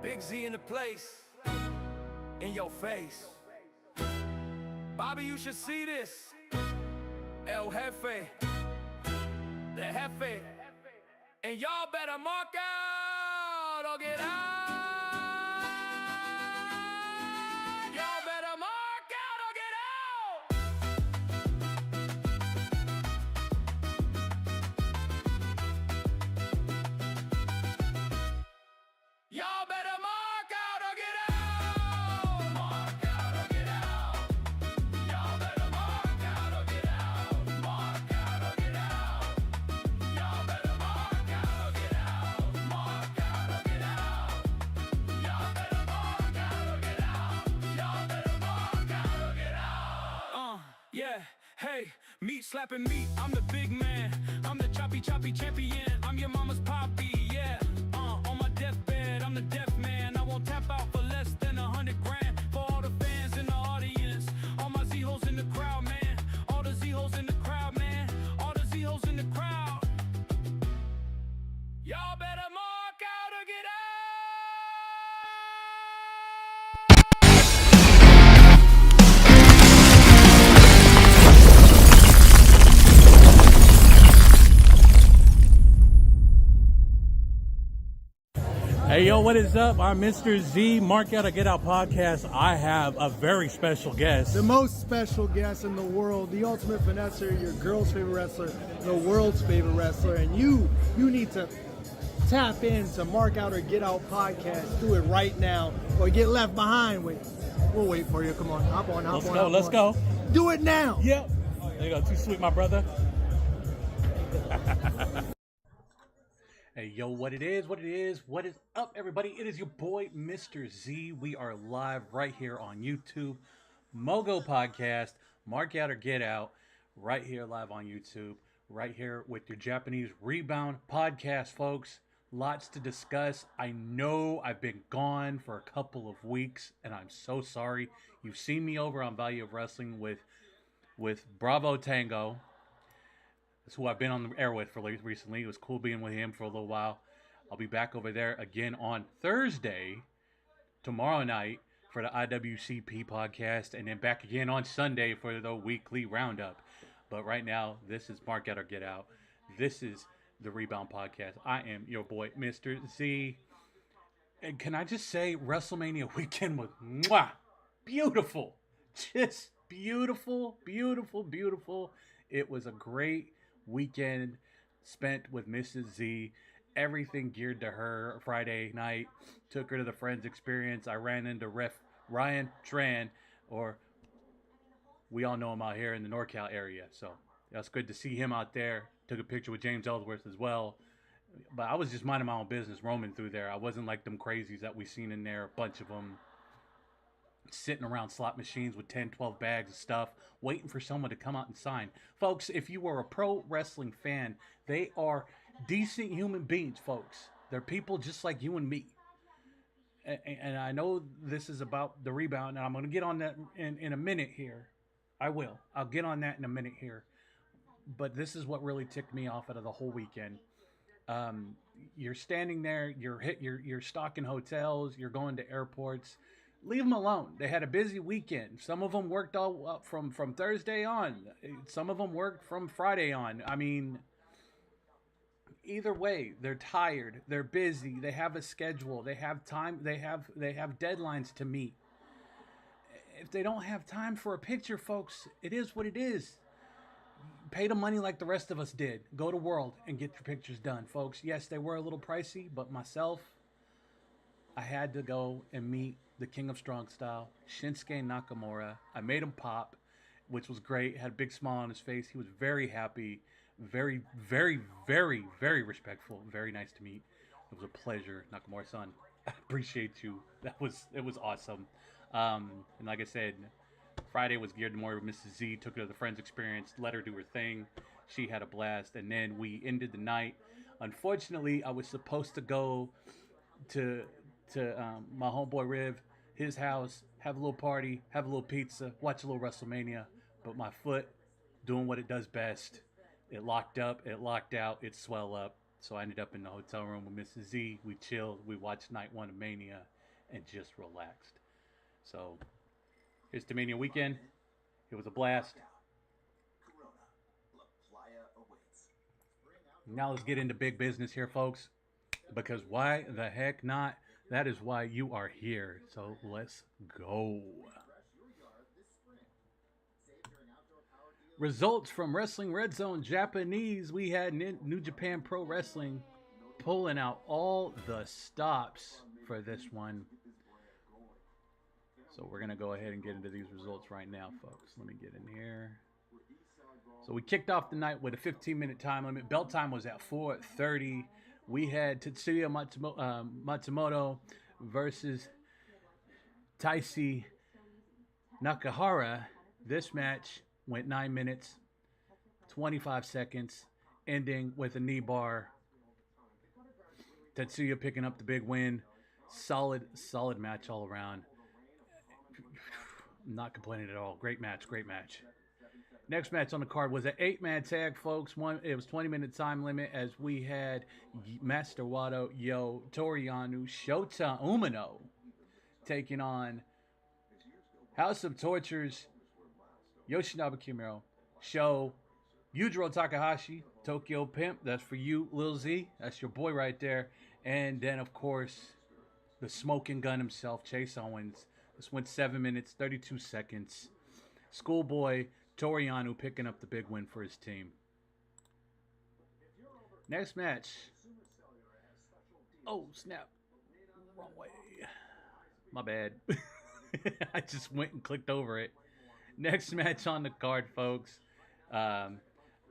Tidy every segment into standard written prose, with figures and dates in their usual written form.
Big Z in the place, in your face. Bobby, you should see this. El Jefe, the Jefe. And y'all better mark out or get out. Y'all better mark out or get out. Y'all better mark out or get out. Mark out or get out. Y'all better mark out or get out. Mark out or get out. Y'all better mark out or get out. Mark out or get out. Y'all better mark out or get out. Y'all better mark out or get out. Yeah, hey, meat slapping meat, I'm the big man. I'm the choppy champion. I'm your mama's poppy, yeah. On my deathbed, I'm the deaf man. I won't tap out for less than 100 grand. For all the fans in the audience, all my Z-hoes in the crowd, man. All the Z-hoes in the crowd, man. All the Z-hoes in the crowd. Y'all better mark out or get out. Hey, yo, what is up? I'm Mr. Z, Mark Out or Get Out podcast. I have a very special guest. The most special guest in the world, the ultimate finesser, your girl's favorite wrestler, the world's favorite wrestler, and you need to tap into Mark Out or Get Out podcast. Do it right now, or get left behind. We'll wait for you. Come on, hop on. Let's go. Do it now. Yep. There you go. Too sweet, my brother. Hey, yo, what it is, what is up, everybody? It is your boy, Mr. Z. We are live right here on YouTube. Mogo Podcast, Mark Out or Get Out, right here live on YouTube, right here with your Japanese Rebound Podcast, folks. Lots to discuss. I know I've been gone for a couple of weeks, and I'm so sorry. You've seen me over on Value of Wrestling with Bravo Tango. That's who I've been on the air with for recently. It was cool being with him for a little while. I'll be back over there again on Thursday, tomorrow night, for the IWCP podcast, and then back again on Sunday for the weekly roundup. But right now, this is Mark Out or Get Out. This is the Rebound Podcast. I am your boy, Mr. Z. And can I just say, WrestleMania weekend was beautiful. Just beautiful, beautiful, beautiful. It was a great weekend spent with Mrs. Z. Everything geared to her. Friday night, took her to the Friends Experience. I ran into Ref Ryan Tran, or we all know him out here in the NorCal area. So that's good to see him out there. Took a picture with James Ellsworth as well. But I was just minding my own business, roaming through there. I wasn't like them crazies that we seen in there, a bunch of them sitting around slot machines with 10, 12 bags of stuff, waiting for someone to come out and sign. Folks, if you are a pro wrestling fan, they are decent human beings, folks. They're people just like you and me. And I know this is about the Rebound, and I'm going to get on that in a minute here. I'll get on that in a minute here. But this is what really ticked me off out of the whole weekend. You're standing there, you're stocking hotels, you're going to airports. Leave them alone. They had a busy weekend. Some of them worked all up from Thursday on. Some of them worked from Friday on. I mean, either way, they're tired. They're busy. They have a schedule. They have time. They have deadlines to meet. If they don't have time for a picture, folks, it is what it is. Pay the money like the rest of us did. Go to World and get your pictures done, folks. Yes, they were a little pricey, but myself, I had to go and meet the King of Strong Style, Shinsuke Nakamura. I made him pop, which was great. Had a big smile on his face. He was very happy, very, very, very, very respectful. Very nice to meet. It was a pleasure, Nakamura-san. I appreciate you. It was awesome. And like I said, Friday was geared more with Mrs. Z. Took her to the Friends Experience, let her do her thing. She had a blast, and then we ended the night. Unfortunately, I was supposed to go to my homeboy Riv, his house, have a little party, have a little pizza, watch a little WrestleMania, but my foot doing what it does best. It locked up, it locked out, it swelled up. So I ended up in the hotel room with Mrs. Z. We chilled, we watched night one of Mania, and just relaxed. So here's Dominion Weekend. It was a blast. Now let's get into big business here, folks. Because why the heck not? That is why you are here. So let's go. Results from Wrestling Red Zone Japanese. We had New Japan Pro Wrestling pulling out all the stops for this one. So we're going to go ahead and get into these results right now, folks. Let me get in here. So we kicked off the night with a 15-minute time limit. Bell time was at 4:30. We had Tetsuya Matsumoto versus Taisi Nakahara. This match went 9 minutes, 25 seconds, ending with a knee bar. Tetsuya picking up the big win. Solid match all around. Not complaining at all. Great match. Next match on the card was an 8-man tag, folks. It was 20-minute time limit as we had Master Wato, Toriano, Shota Umino taking on House of Torture's Yoshinobu Kimura, Sho, Yujiro Takahashi, Tokyo Pimp. That's for you, Lil Z. That's your boy right there. And then, of course, the smoking gun himself, Chase Owens. This went 7 minutes, 32 seconds. Schoolboy Toriano picking up the big win for his team. Next match. Oh, snap. Wrong way. My bad. I just went and clicked over it. Next match on the card, folks.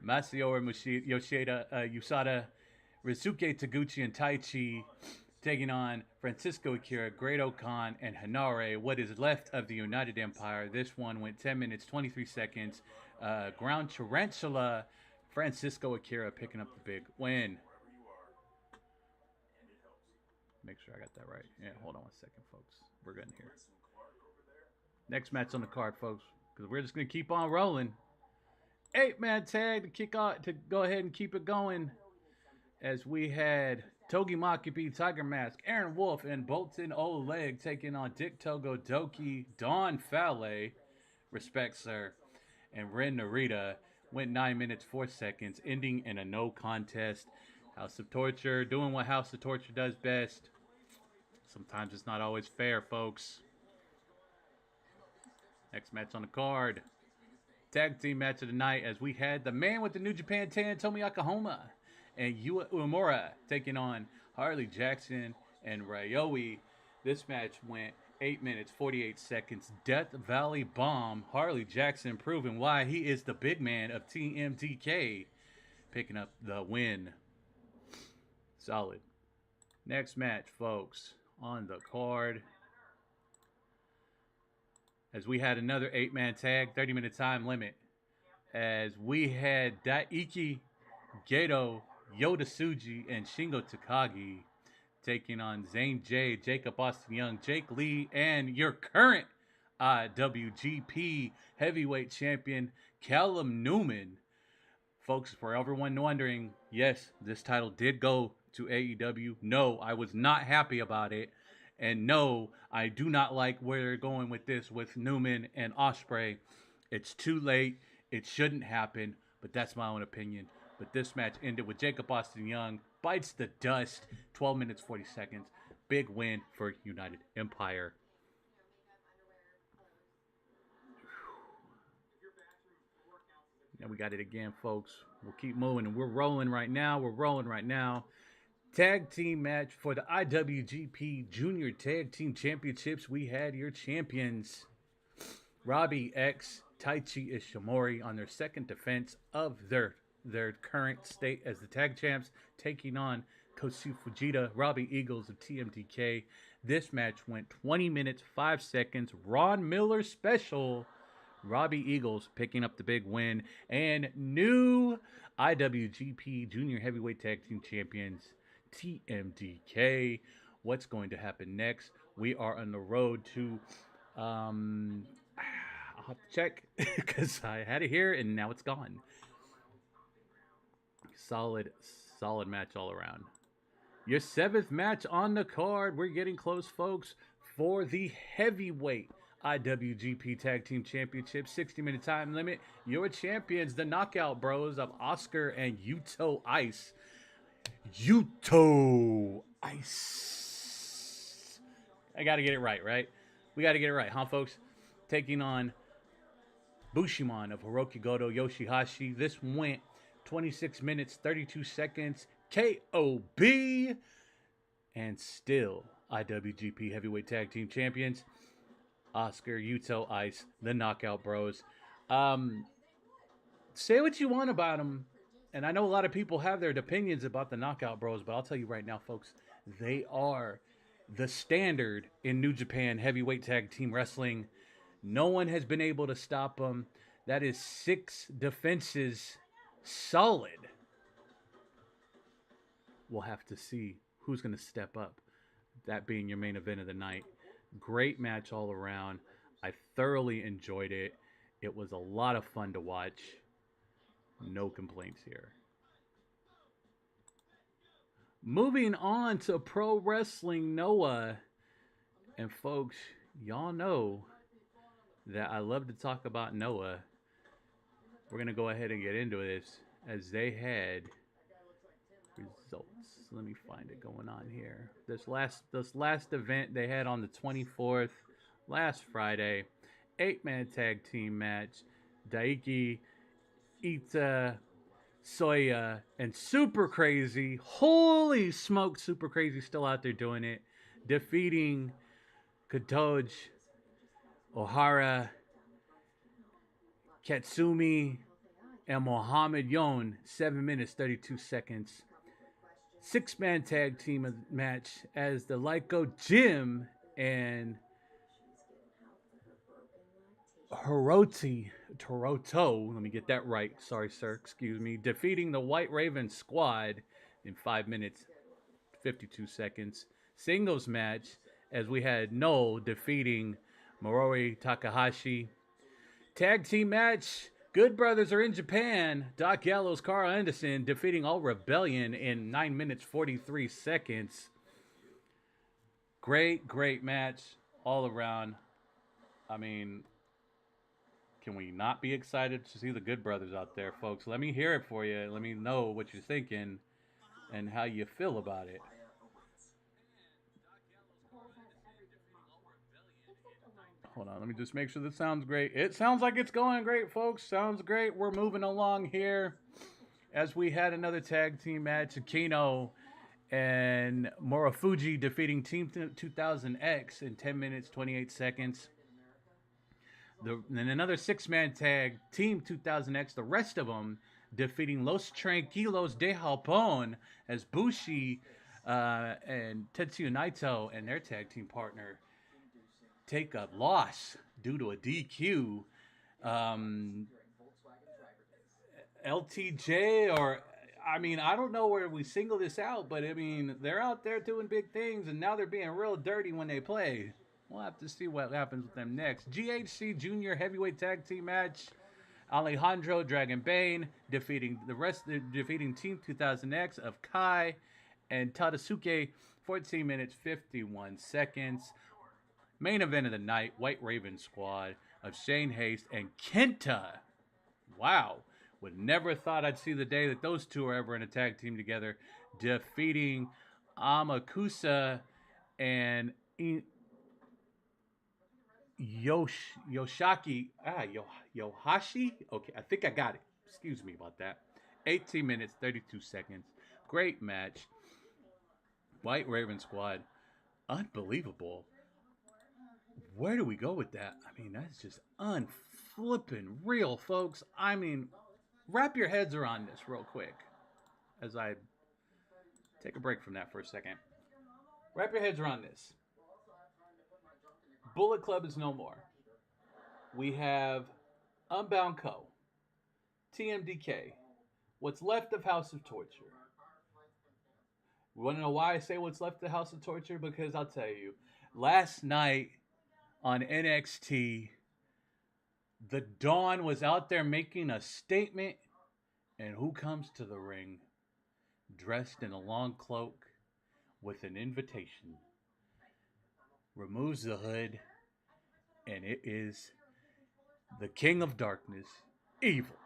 Masayoshi Yoshida, Usada, Ryusuke Taguchi, and Taichi taking on Francisco Akira, Great Okan, and Hanare, what is left of the United Empire. This one went 10 minutes, 23 seconds. Ground Tarantula, Francisco Akira picking up the big win. Make sure I got that right. Yeah, hold on one second, folks. We're good here. Next match on the card, folks, because we're just going to keep on rolling. 8-man tag to kick off, to go ahead and keep it going, as we had Togi Makabe, Tiger Mask, Aaron Wolf, and Bolton Oleg taking on Dick Togo, Doki, Don Fale, respect sir, and Ren Narita. Went 9 minutes, 4 seconds, ending in a no contest. House of Torture doing what House of Torture does best. Sometimes it's not always fair, folks. Next match on the card. Tag team match of the night, as we had the man with the New Japan tan, Tomi Akahoma, and Yua Uemura taking on Harley Jackson and Ryoe. This match went 8 minutes, 48 seconds. Death Valley Bomb. Harley Jackson proving why he is the big man of TMDK. Picking up the win. Solid. Next match, folks, on the card, as we had another 8-man tag, 30-minute time limit, as we had Daiki Gato, Yoda Tsuji, and Shingo Takagi taking on Zane J, Jacob Austin Young, Jake Lee, and your current IWGP Heavyweight Champion, Callum Newman. Folks, for everyone wondering, yes, this title did go to AEW. No, I was not happy about it. And no, I do not like where they're going with this with Newman and Ospreay. It's too late. It shouldn't happen, but that's my own opinion. But this match ended with Jacob Austin Young bites the dust, 12 minutes, 40 seconds. Big win for United Empire. Now we got it again, folks. We'll keep moving, and we're rolling right now. Tag team match for the IWGP Junior Tag Team Championships. We had your champions, Robbie X, Taichi Ishimori, on their second defense of their current state as the tag champs, taking on Kosu Fujita, Robbie Eagles of TMDK. This match went 20 minutes, 5 seconds. Ron Miller special. Robbie Eagles picking up the big win. And new IWGP Junior Heavyweight Tag Team Champions, TMDK. What's going to happen next? We are on the road to I'll have to check because I had it here and now it's gone. Solid match all around. Your 7th match on the card. We're getting close, folks. for the heavyweight IWGP Tag Team Championship, 60-minute time limit. Your champions, the Knockout Bros of Oscar and Yuto Ice. Yuto Ice. I got to get it right? We got to get it right, huh, folks? Taking on Bushimon of Hiroki Goto Yoshihashi. This went 26 minutes, 32 seconds. KOB. And still IWGP Heavyweight Tag Team Champions. Oscar, Yuto, Ice, the Knockout Bros. Say what you want about them. And I know a lot of people have their opinions about the Knockout Bros, but I'll tell you right now, folks, they are the standard in New Japan Heavyweight Tag Team Wrestling. No one has been able to stop them. That is 6 defenses solid. We'll have to see who's going to step up. That being your main event of the night. Great match all around. I thoroughly enjoyed it. It was a lot of fun to watch. No complaints here. Moving on to Pro Wrestling Noah. And folks, y'all know that I love to talk about Noah. We're going to go ahead and get into this as they had results. Let me find it going on here. This last event they had on the 24th, last Friday, 8-man tag team match. Daiki, Ita, Soya, and Super Crazy. Holy smoke, Super Crazy still out there doing it. Defeating Kotoj, Ohara, Katsumi, and Mohammed Yon. 7 minutes, 32 seconds. 6-man tag team match as the Lyco Jim and Toroto, let me get that right. Sorry, sir. Excuse me. Defeating the White Raven squad in 5 minutes, 52 seconds. Singles match as we had No defeating Moroi Takahashi. Tag team match. Good Brothers are in Japan. Doc Gallows, Carl Anderson defeating All Rebellion in 9 minutes, 43 seconds. Great match all around. I mean, can we not be excited to see the Good Brothers out there, folks? Let me hear it for you. Let me know what you're thinking and how you feel about it. Hold on, let me just make sure this sounds great. It sounds like it's going great, folks. Sounds great. We're moving along here as we had another tag team match. Akino and Morofuji defeating Team 2000X in 10 minutes, 28 seconds. Then another 6-man tag, Team 2000X, the rest of them defeating Los Tranquilos de Japón as Bushi and Tetsuya Naito and their tag team partner take a loss due to a DQ. LTJ, or I mean, I don't know where we single this out, but I mean, they're out there doing big things, and now they're being real dirty when they play. We'll have to see what happens with them next. GHC Junior Heavyweight Tag Team match. Alejandro Dragon Bane defeating Team 2000X of Kai and Tadasuke. 14 minutes, 51 seconds. Main event of the night, White Raven squad of Shane Haste and Kenta. Wow. Would never thought I'd see the day that those two are ever in a tag team together. Defeating Amakusa and Yohashi. Okay, I think I got it. Excuse me about that. 18 minutes, 32 seconds. Great match. White Raven squad. Unbelievable. Where do we go with that? I mean, that's just unflippin' real, folks. I mean, wrap your heads around this real quick as I take a break from that for a second. Wrap your heads around this. Bullet Club is no more. We have Unbound Co., TMDK, what's left of House of Torture. You want to know why I say what's left of House of Torture? Because I'll tell you, last night on NXT, the Dawn was out there making a statement, and who comes to the ring dressed in a long cloak with an invitation? removes the hood, and it is the King of Darkness, Evil.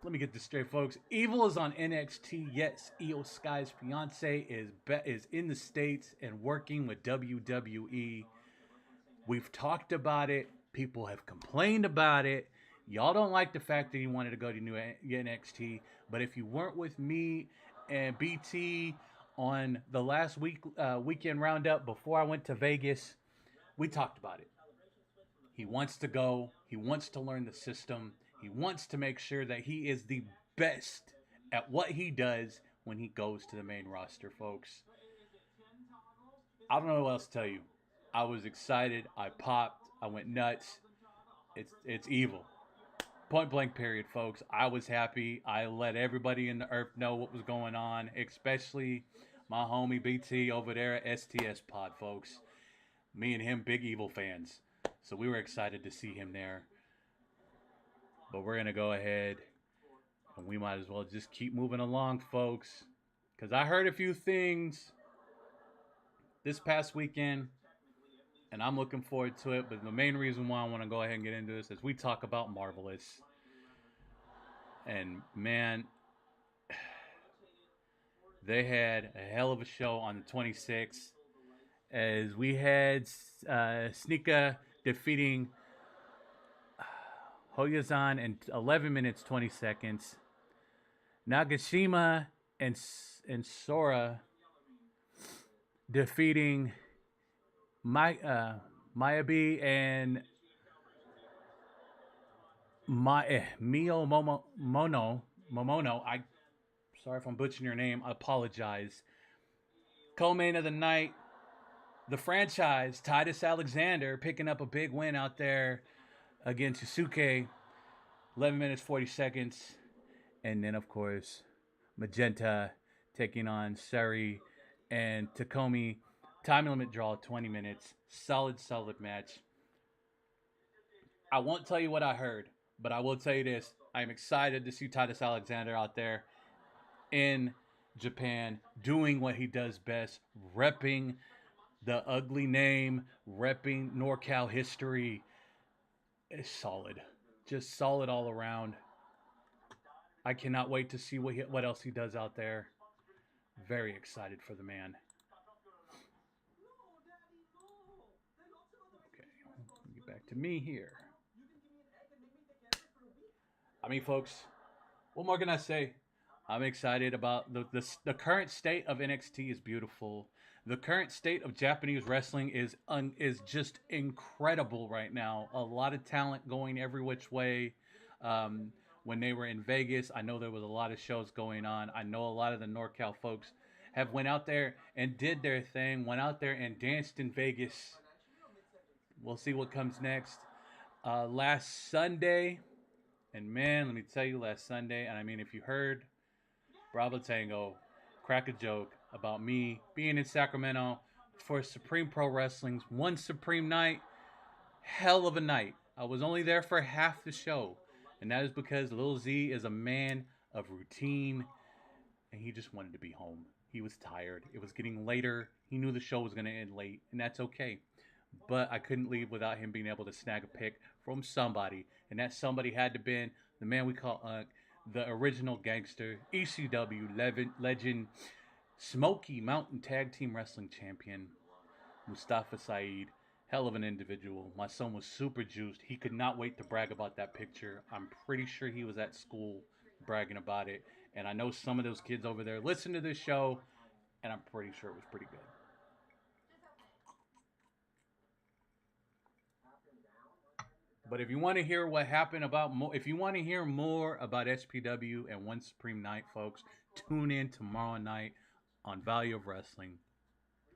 Let me get this straight, folks. Evil is on NXT. Yes, Io Sky's fiance is in the States and working with WWE. We've talked about it. People have complained about it. Y'all don't like the fact that he wanted to go to new NXT. But if you weren't with me and BT on the last weekend roundup before I went to Vegas, we talked about it. He wants to go. He wants to learn the system. He wants to make sure that he is the best at what he does when he goes to the main roster, folks. I don't know what else to tell you. I was excited. I popped. I went nuts. It's Evil. Point blank period, folks. I was happy. I let everybody in the earth know what was going on, especially my homie BT over there at STSPOD, folks. Me and him, big Evil fans. So we were excited to see him there. But we're going to go ahead and we might as well just keep moving along, folks. Because I heard a few things this past weekend, and I'm looking forward to it. But the main reason why I want to go ahead and get into this is we talk about Marvelous. And man, they had a hell of a show on the 26th. As we had Sneaka defeating Hoyozan in 11 minutes 20 seconds. Nagashima and Sora defeating Mayabi and Mio Momono. Sorry if I'm butchering your name. I apologize. Co-main of the night, the franchise, Titus Alexander, picking up a big win out there against Yusuke. 11 minutes, 40 seconds. And then, of course, Magenta taking on Sari and Takomi. Time limit draw, 20 minutes. Solid match. I won't tell you what I heard, but I will tell you this. I am excited to see Titus Alexander out there in Japan doing what he does best, repping the ugly name, repping NorCal history. It's solid. Just solid all around. I cannot wait to see what else he does out there. Very excited for the man. Okay, get back to me here. I mean, folks, what more can I say? I'm excited about the current state of NXT is beautiful. The current state of Japanese wrestling is just incredible right now. A lot of talent going every which way. When they were in Vegas, I know there was a lot of shows going on. I know a lot of the NorCal folks have went out there and did their thing, went out there and danced in Vegas. We'll see what comes next. Last Sunday, and man, let me tell you, last Sunday, and I mean, if you heard Bravo Tango crack a joke about me being in Sacramento for Supreme Pro Wrestling's One Supreme Night, hell of a night. I was only there for half the show. And that is because Lil Z is a man of routine, and he just wanted to be home. He was tired. It was getting later. He knew the show was going to end late, and that's okay. But I couldn't leave without him being able to snag a pick from somebody. And that somebody had to be the man we call the original gangster, ECW legend, Smoky Mountain Tag Team Wrestling Champion, Mustafa Saeed. Hell of an individual. My son was super juiced. He could not wait to brag about that picture. I'm pretty sure he was at school bragging about it. And I know some of those kids over there listen to this show, and I'm pretty sure it was pretty good. But if you want to hear what happened if you want to hear more about SPW and One Supreme Night, folks, tune in tomorrow night on Value of Wrestling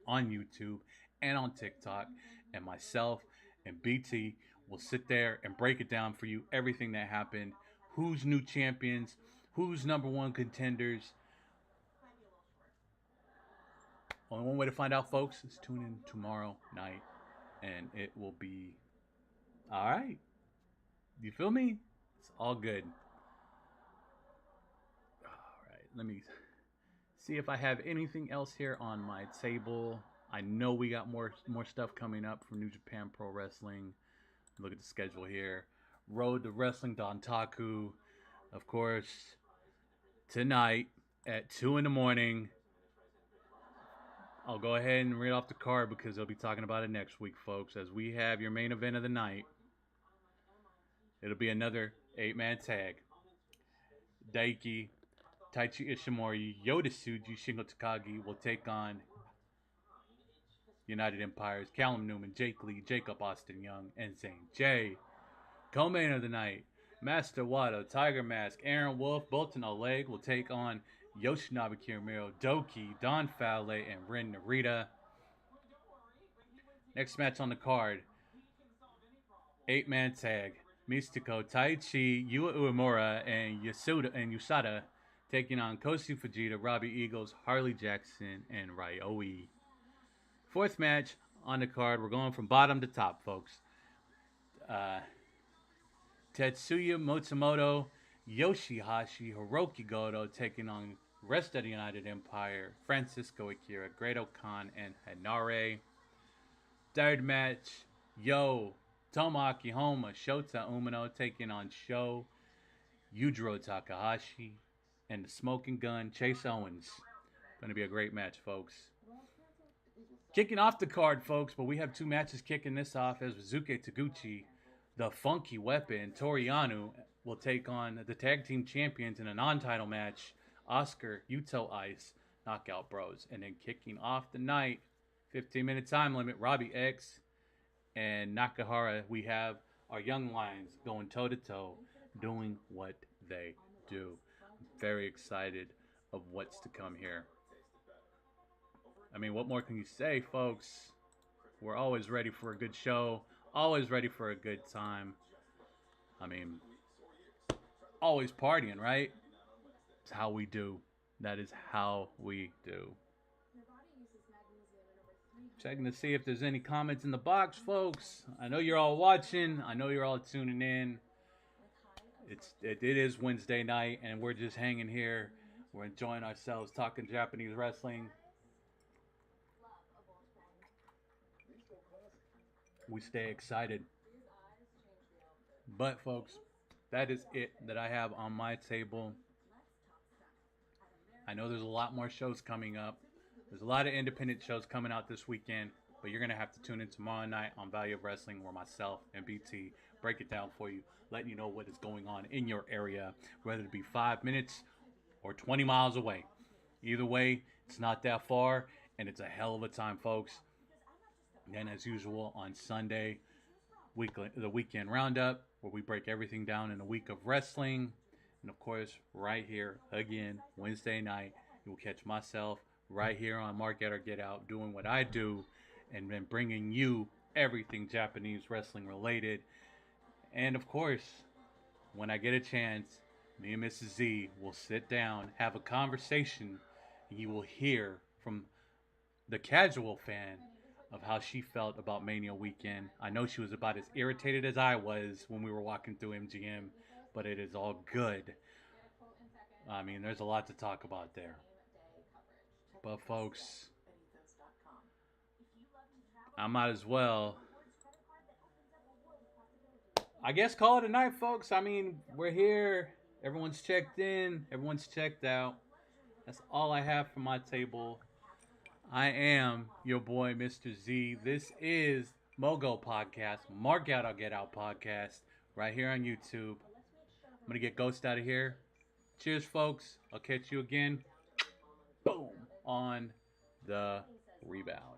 on YouTube and on TikTok. And myself and BT will sit there and break it down for you, everything that happened, who's new champions, who's number one contenders. Only one way to find out, folks, is tune in tomorrow night, and it will be all right. You feel me? It's all good. All right, let me see if I have anything else here on my table. I know we got more stuff coming up from New Japan Pro Wrestling. Look at the schedule here. Road to Wrestling Dontaku, of course, tonight at 2 in the morning. I'll go ahead and read off the card because they'll be talking about it next week, folks. As we have your main event of the night. It'll be another 8-man tag. Daiki, Taichi Ishimori, Yodatsuji, Shingo Takagi will take on United Empires, Callum Newman, Jake Lee, Jacob Austin Young, and Zane J. Co-main of the night, Master Wato, Tiger Mask, Aaron Wolf, Bolton Oleg will take on Yoshinobu Kiramiro, Doki, Don Fale, and Ren Narita. Next match on the card, 8-man tag, Mystico, Taichi, Yua Uemura, and Yusada taking on Kosu Fujita, Robbie Eagles, Harley Jackson, and Ryoi. Fourth match on the card, we're going from bottom to top, folks. Tetsuya Matsumoto, Yoshihashi, Hiroki Goto taking on rest of the United Empire, Francisco Akira, Great Khan, and Hanare. Third match, Tomoaki Honma, Shota Umino taking on Sho, Yujiro Takahashi, and the Smoking Gun, Chase Owens. Going to be a great match, folks. Kicking off the card, folks, but we have 2 matches kicking this off as Rizuke Taguchi, the Funky Weapon, Toriano will take on the tag team champions in a non-title match, Oscar, Yuto Ice, Knockout Bros. And then kicking off the night, 15-minute time limit, Robbie X and Nakahara, we have our Young Lions going toe-to-toe, doing what they do. I'm very excited of what's to come here. I mean, what more can you say, folks? We're always ready for a good show. Always ready for a good time. I mean, always partying, right? It's how we do. That is how we do. Checking to see if there's any comments in the box, folks. I know you're all watching. I know you're all tuning in. It is Wednesday night, and we're just hanging here. We're enjoying ourselves, talking Japanese wrestling. We stay excited. But, folks, that is it that I have on my table. I know there's a lot more shows coming up. There's a lot of independent shows coming out this weekend, but you're going to have to tune in tomorrow night on Value of Wrestling, where myself and BT break it down for you, letting you know what is going on in your area, whether it be 5 minutes or 20 miles away. Either way, it's not that far, and it's a hell of a time, folks. And then, as usual, on Sunday, the weekend roundup, where we break everything down in a week of wrestling. And, of course, right here, again, Wednesday night, you will catch myself right here on Mark Out or Get Out, doing what I do, and then bringing you everything Japanese wrestling related. And, of course, when I get a chance, me and Mrs. Z will sit down, have a conversation, and you will hear from the casual fan of how she felt about Mania weekend. I know she was about as irritated as I was when we were walking through MGM, but it is all good. I mean, there's a lot to talk about there. But, folks, I might as well, I guess, call it a night, folks. I mean, we're here. Everyone's checked in. Everyone's checked out. That's all I have for my table. I am your boy, Mr. Z. This is Mogo Podcast, Mark Out or Get Out Podcast, right here on YouTube. I'm going to get Ghost out of here. Cheers, folks. I'll catch you again. Boom. On the rebound.